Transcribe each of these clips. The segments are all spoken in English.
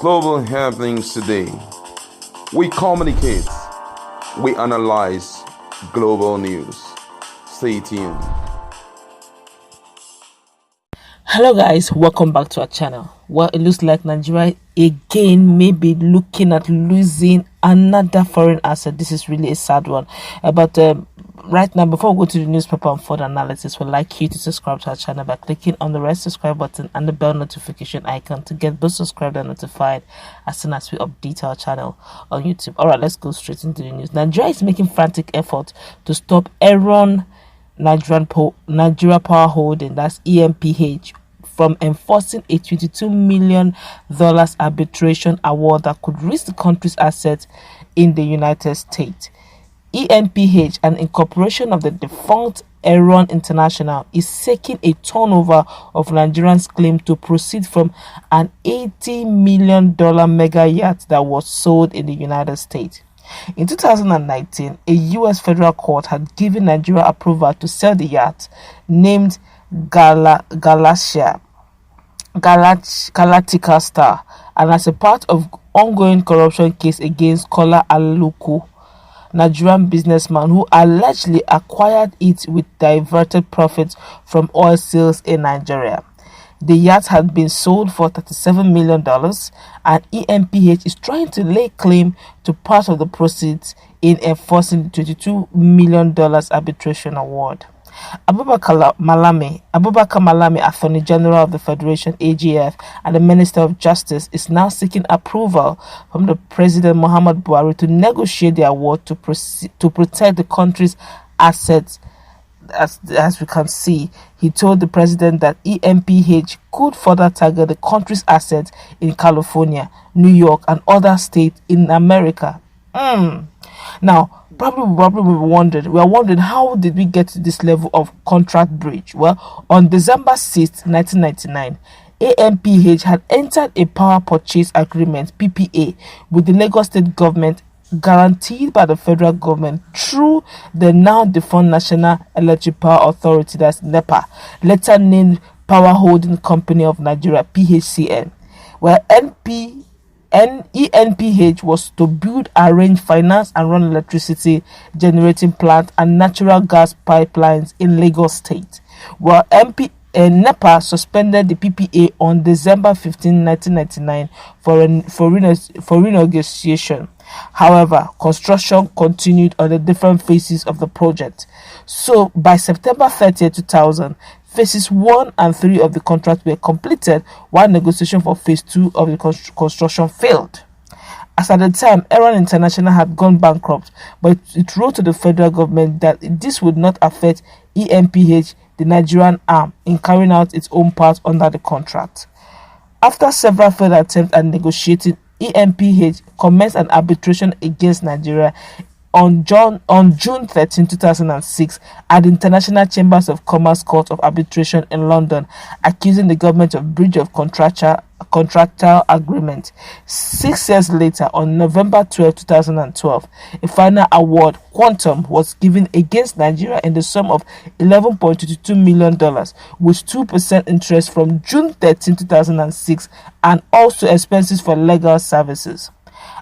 global happenings today. We communicate, we analyze global news. Stay tuned. Hello guys, welcome back to our channel. Well, it looks like Nigeria again may be looking at losing another foreign asset. This is really a sad one. But right now, before we go to the newspaper and further analysis, we'd like you to subscribe to our channel by clicking on the red subscribe button and the bell notification icon to get both subscribed and notified as soon as we update our channel on YouTube. Alright, let's go straight into the news. Nigeria is making frantic effort to stop Enron Nigeria Power Holding, that's ENPH, from enforcing a $22 million arbitration award that could risk the country's assets in the United States. ENPH, an incorporation of the defunct Enron International, is seeking a turnover of Nigerians' claim to proceed from an $80 million mega yacht that was sold in the United States. In 2019, a U.S. federal court had given Nigeria approval to sell the yacht, named Galactica Star, and as a part of ongoing corruption case against L0se, Nigerian businessman who allegedly acquired it with diverted profits from oil sales in Nigeria. The yacht had been sold for $37 million, and ENPH is trying to lay claim to part of the proceeds in enforcing the $22 million arbitration award. Abubakar Malami, Attorney General of the Federation (AGF) and the Minister of Justice, is now seeking approval from the President Muhammadu Buhari to negotiate the award to protect the country's assets. As we can see, he told the president that ENPH could further target the country's assets in California, New York, and other states in America. Now, probably we are wondering how did we get to this level of contract breach? Well, on December 6, 1999, ENPH had entered a power purchase agreement (PPA) with the Lagos State government, guaranteed by the federal government through the now defunct National Electric Power Authority, that's NEPA, later named Power Holding Company of Nigeria (phcn), where ENPH was to build, arrange, finance, and run electricity generating plant and natural gas pipelines in Lagos State. Well, NEPA suspended the PPA on December 15, 1999 for renegotiation. However, construction continued on the different phases of the project. So, by September 30, 2000, phases 1 and 3 of the contract were completed, while negotiation for phase 2 of the construction failed. As at the time, Enron International had gone bankrupt, but it wrote to the federal government that this would not affect ENPH, the Nigerian arm, in carrying out its own part under the contract. After several failed attempts at negotiating, ENPH commenced an arbitration against Nigeria on June 13, 2006 at the International Chambers of Commerce Court of Arbitration in London, accusing the government of breach of contractual agreement. 6 years later, on November 12, 2012, a final award, quantum, was given against Nigeria in the sum of $11.22 million with 2% interest from June 13, 2006, and also expenses for legal services.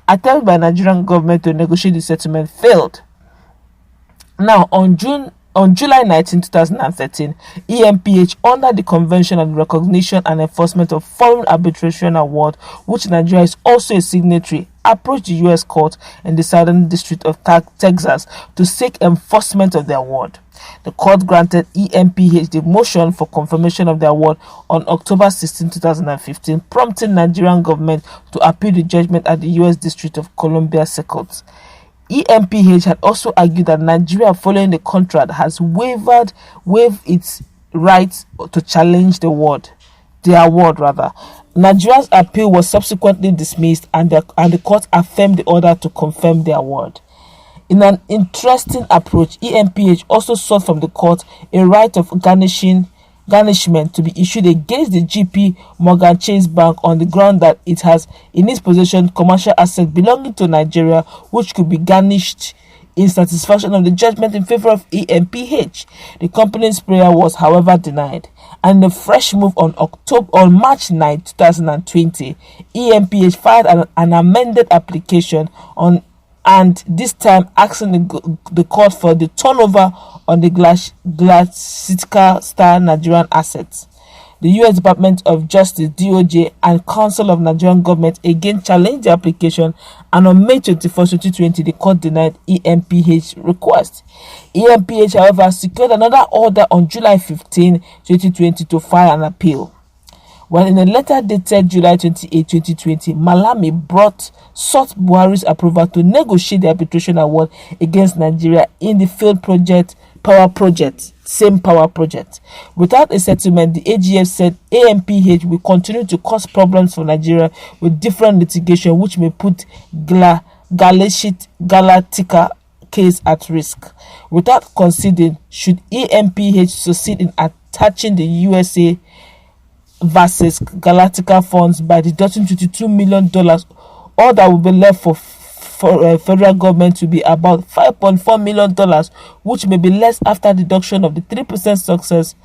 Attempts by Nigerian government to negotiate the settlement failed. Now, on July 19, 2013, ENPH, under the Convention on Recognition and Enforcement of Foreign Arbitration Award, which Nigeria is also a signatory, approached the U.S. court in the Southern District of Texas to seek enforcement of the award. The court granted ENPH the motion for confirmation of the award on October 16, 2015, prompting Nigerian government to appeal the judgment at the U.S. District of Columbia Circuit. ENPH had also argued that Nigeria, following the contract, has waived its rights to challenge the award. Nigeria's appeal was subsequently dismissed, and the court affirmed the order to confirm the award. In an interesting approach, ENPH also sought from the court a right of garnishment to be issued against the JP Morgan Chase Bank on the ground that it has in its possession commercial assets belonging to Nigeria, which could be garnished in satisfaction of the judgment in favor of ENPH. The company's prayer was, however, denied. And in a fresh move on March 9, 2020, ENPH filed an amended application and this time asking the court for the turnover on the Galactica Star Nigerian assets. The U.S. Department of Justice (DOJ) and Council of Nigerian Government again challenged the application, and on May 21, 2020, the court denied ENPH request. ENPH, however, secured another order on July 15, 2020 to file an appeal. Well, in a letter dated July 28, 2020, Malami sought Buhari's approval to negotiate the arbitration award against Nigeria in the failed power project. Without a settlement, the AGF said ENPH will continue to cause problems for Nigeria with different litigation, which may put Galactica case at risk. Without conceding, should ENPH succeed in attaching the USA versus Galactica funds by deducting $22 million, all that will be left for federal government to be about $5.4 million, which may be less after deduction of the 3% success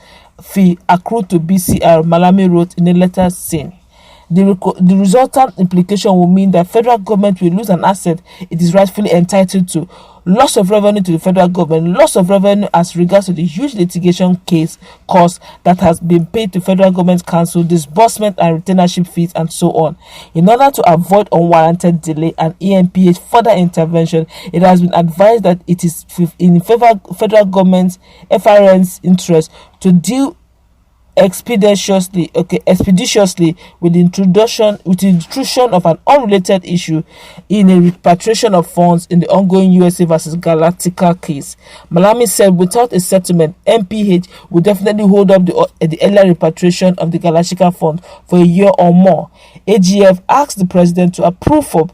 fee accrued to BCR, Malami wrote in a letter saying. The resultant implication will mean that federal government will lose an asset it is rightfully entitled to, loss of revenue to the federal government, loss of revenue as regards to the huge litigation case cost that has been paid to federal government council, disbursement and retainership fees, and so on. In order to avoid unwarranted delay and ENPH further intervention, it has been advised that it is in federal government's FRN's interest to deal expeditiously with the intrusion of an unrelated issue in a repatriation of funds in the ongoing USA versus Galactica case. Malami said without a settlement, NPH will definitely hold up the earlier repatriation of the Galactica fund for a year or more. AGF asked the president to approve for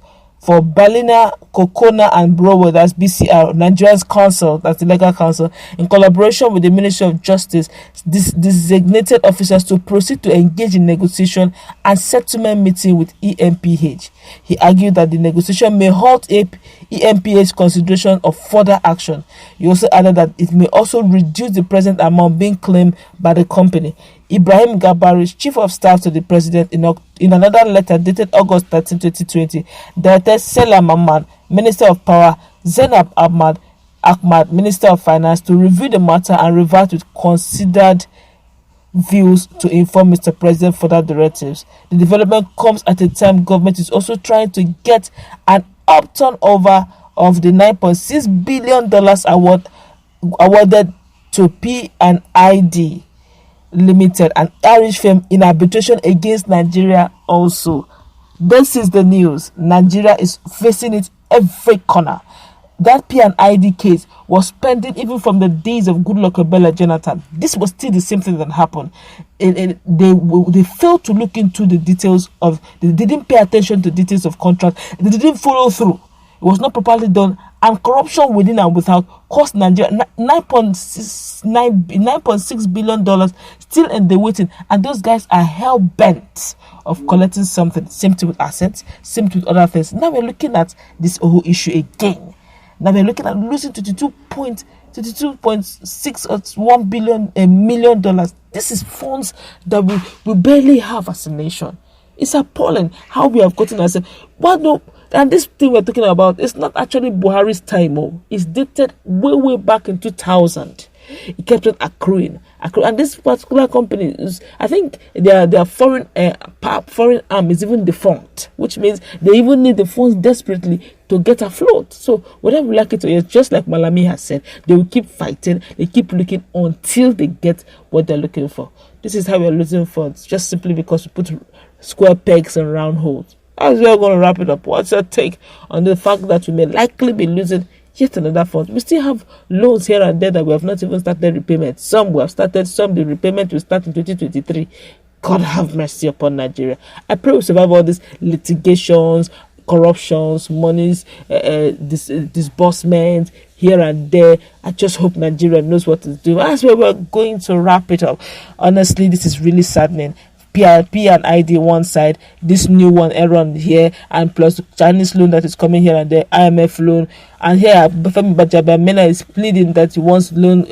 Berliner, Kokona and Brower, that's BCR, Nigeria's counsel, that's the legal counsel, in collaboration with the Ministry of Justice, designated officers to proceed to engage in negotiation and settlement meeting with ENPH. He argued that the negotiation may halt ENPH's consideration of further action. He also added that it may also reduce the present amount being claimed by the company. Ibrahim Gabari, chief of staff to the president, in another letter dated August 13, 2020, directed Selam Ahmad, Minister of Power, Zainab Ahmad, Minister of Finance, to review the matter and revert with considered views to inform Mr. President further directives. The development comes at a time government is also trying to get an upturn over of the $9.6 billion awarded to P&ID Limited, an Irish firm, in arbitration against Nigeria also. This is the news. Nigeria is facing it every corner. That P&ID case was pending even from the days of Goodluck Ebele Jonathan. This was still the same thing that happened. They failed to look into the details they didn't pay attention to details of contract. They didn't follow through. It was not properly done, and corruption within and without cost Nigeria $9.6 billion still in the waiting, and those guys are hell bent of collecting something. Same thing with assets, same thing with other things. Now we're looking at this whole issue again. Now we're looking at losing $22.61 million. This is funds that we barely have as a nation. It's appalling how we have gotten ourselves. But no, and this thing we're talking about, it's not actually Buhari's time. It's dated way back in 2000. It kept on accruing. And this particular company I think their foreign arm is even defunct, which means they even need the funds desperately to get afloat. So whatever we like it or it's just like Malami has said, they will keep fighting, they keep looking until they get what they're looking for. This is how we're losing funds, just simply because we put square pegs and round holes. As we're going to wrap it up, what's your take on the fact that we may likely be losing yet another fund? We still have loans here and there that we have not even started repayment. Some we have started, some the repayment will start in 2023. God have mercy upon Nigeria. I pray we survive all these litigations, corruptions, monies, disbursement here and there. I just hope Nigeria knows what to do. As we're going to wrap it up, honestly, this is really saddening. PRP and ID one side, this new one Aaron here, and plus Chinese loan that is coming here and the IMF loan. And here Femi Gbajabiamila is pleading that he wants loan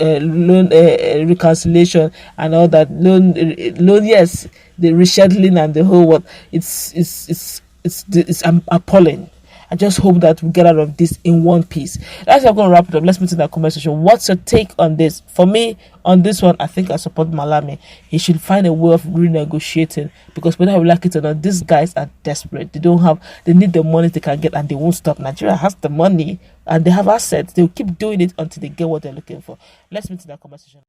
reconciliation and all that loan yes, the rescheduling and the whole what. It's appalling. I just hope that we get out of this in one piece. That's how I'm going to wrap it up. Let's meet in that conversation. What's your take on this? For me, on this one, I think I support Malami. He should find a way of renegotiating, because whether we like it or not, these guys are desperate. They need the money they can get, and they won't stop. Nigeria has the money and they have assets. They'll keep doing it until they get what they're looking for. Let's meet in that conversation.